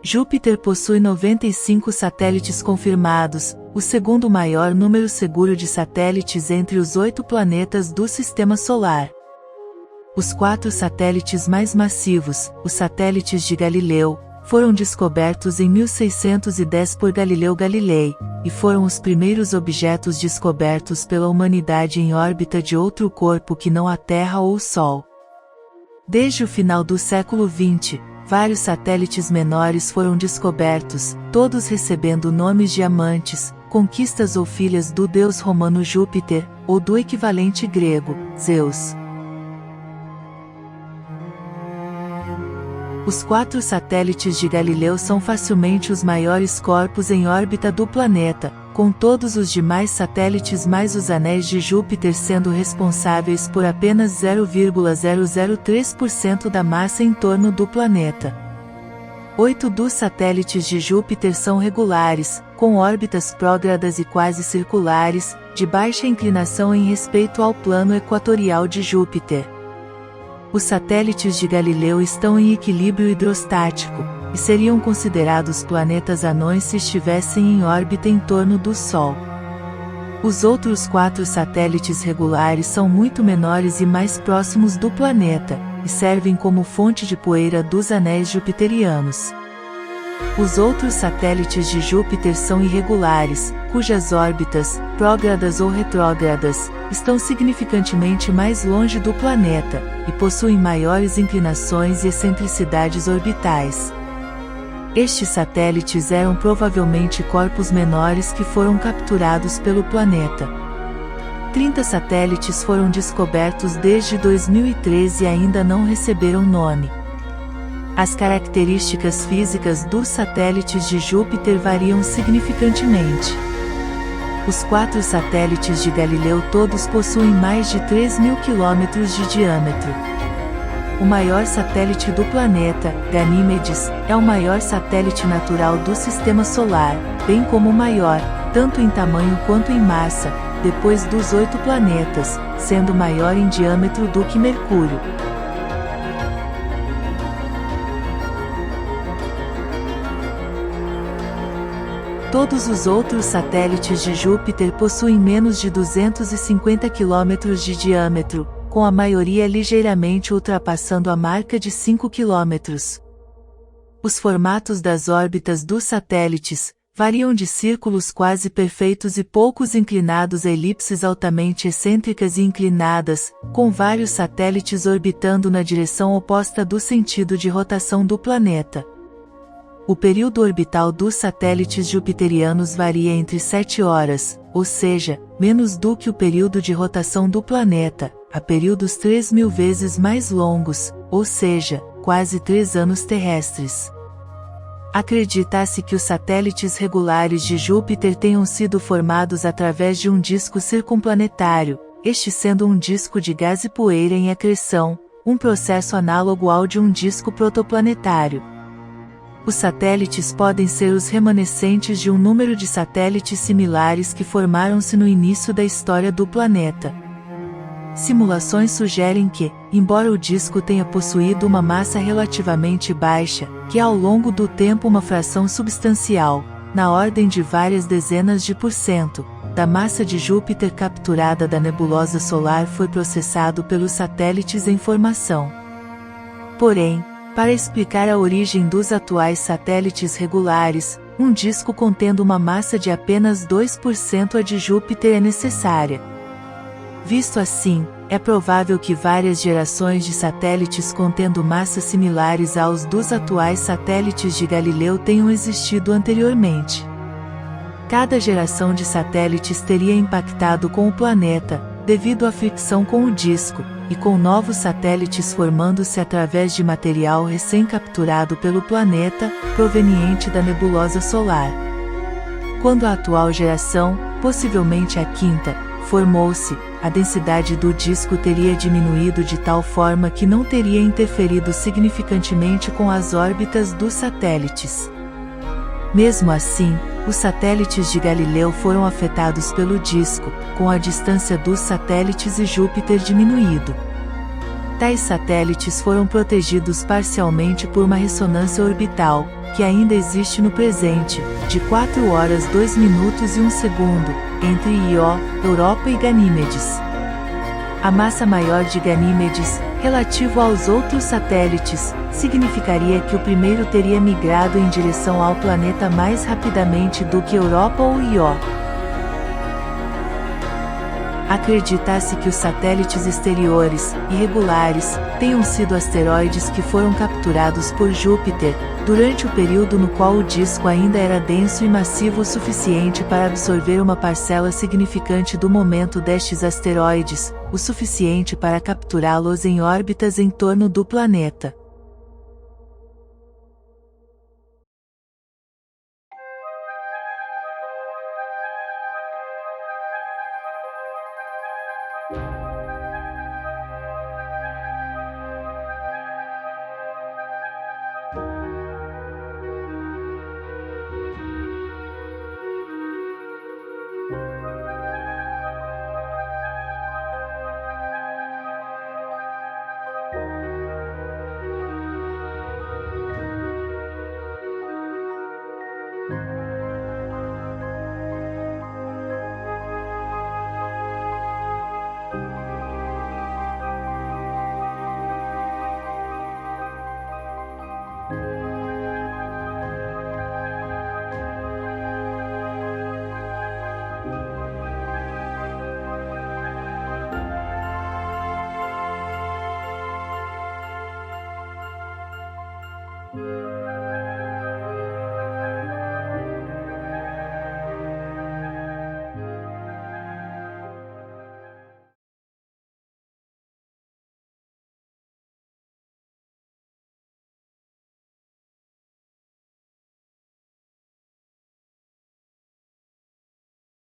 Júpiter possui 95 satélites confirmados, o segundo maior número seguro de satélites entre os 8 planetas do Sistema Solar. Os 4 satélites mais massivos, os satélites de Galileu, foram descobertos em 1610 por Galileu Galilei, e foram os primeiros objetos descobertos pela humanidade em órbita de outro corpo que não a Terra ou o Sol. Desde o final do século XX, vários satélites menores foram descobertos, todos recebendo nomes de amantes, conquistas ou filhas do deus romano Júpiter, ou do equivalente grego, Zeus. Os 4 satélites de Galileu são facilmente os maiores corpos em órbita do planeta, com todos os demais satélites mais os anéis de Júpiter sendo responsáveis por apenas 0,003% da massa em torno do planeta. 8 dos satélites de Júpiter são regulares, com órbitas prógradas e quase circulares, de baixa inclinação em respeito ao plano equatorial de Júpiter. Os satélites de Galileu estão em equilíbrio hidrostático, e seriam considerados planetas anões se estivessem em órbita em torno do Sol. Os outros 4 satélites regulares são muito menores e mais próximos do planeta, e servem como fonte de poeira dos anéis jupiterianos. Os outros satélites de Júpiter são irregulares, cujas órbitas, prógradas ou retrógradas, estão significantemente mais longe do planeta, e possuem maiores inclinações e excentricidades orbitais. Estes satélites eram provavelmente corpos menores que foram capturados pelo planeta. 30 satélites foram descobertos desde 2013 e ainda não receberam nome. As características físicas dos satélites de Júpiter variam significantemente. Os 4 satélites de Galileu todos possuem mais de 3.000 km de diâmetro. O maior satélite do planeta, Ganímedes, é o maior satélite natural do Sistema Solar, bem como o maior, tanto em tamanho quanto em massa, depois dos 8 planetas, sendo maior em diâmetro do que Mercúrio. Todos os outros satélites de Júpiter possuem menos de 250 km de diâmetro, com a maioria ligeiramente ultrapassando a marca de 5 km. Os formatos das órbitas dos satélites variam de círculos quase perfeitos e poucos inclinados a elipses altamente excêntricas e inclinadas, com vários satélites orbitando na direção oposta do sentido de rotação do planeta. O período orbital dos satélites jupiterianos varia entre 7 horas, ou seja, menos do que o período de rotação do planeta, a períodos 3.000 vezes mais longos, ou seja, quase 3 anos terrestres. Acredita-se que os satélites regulares de Júpiter tenham sido formados através de um disco circumplanetário, este sendo um disco de gás e poeira em acreção, um processo análogo ao de um disco protoplanetário. Os satélites podem ser os remanescentes de um número de satélites similares que formaram-se no início da história do planeta. Simulações sugerem que, embora o disco tenha possuído uma massa relativamente baixa, que ao longo do tempo uma fração substancial, na ordem de várias dezenas de %, da massa de Júpiter capturada da nebulosa solar foi processado pelos satélites em formação. Porém, para explicar a origem dos atuais satélites regulares, um disco contendo uma massa de apenas 2% a de Júpiter é necessária. Visto assim, é provável que várias gerações de satélites contendo massas similares aos dos atuais satélites de Galileu tenham existido anteriormente. Cada geração de satélites teria impactado com o planeta, devido à fricção com o disco, e com novos satélites formando-se através de material recém-capturado pelo planeta, proveniente da nebulosa solar. Quando a atual geração, possivelmente a quinta, formou-se, a densidade do disco teria diminuído de tal forma que não teria interferido significantemente com as órbitas dos satélites. Mesmo assim, os satélites de Galileu foram afetados pelo disco, com a distância dos satélites e Júpiter diminuído. Tais satélites foram protegidos parcialmente por uma ressonância orbital, que ainda existe no presente, de 4 horas 2 minutos e 1 segundo, entre Io, Europa e Ganímedes. A massa maior de Ganímedes, relativo aos outros satélites, significaria que o primeiro teria migrado em direção ao planeta mais rapidamente do que Europa ou Io. Acredita-se que os satélites exteriores, irregulares, tenham sido asteroides que foram capturados por Júpiter, durante o período no qual o disco ainda era denso e massivo o suficiente para absorver uma parcela significante do momento destes asteroides, o suficiente para capturá-los em órbitas em torno do planeta.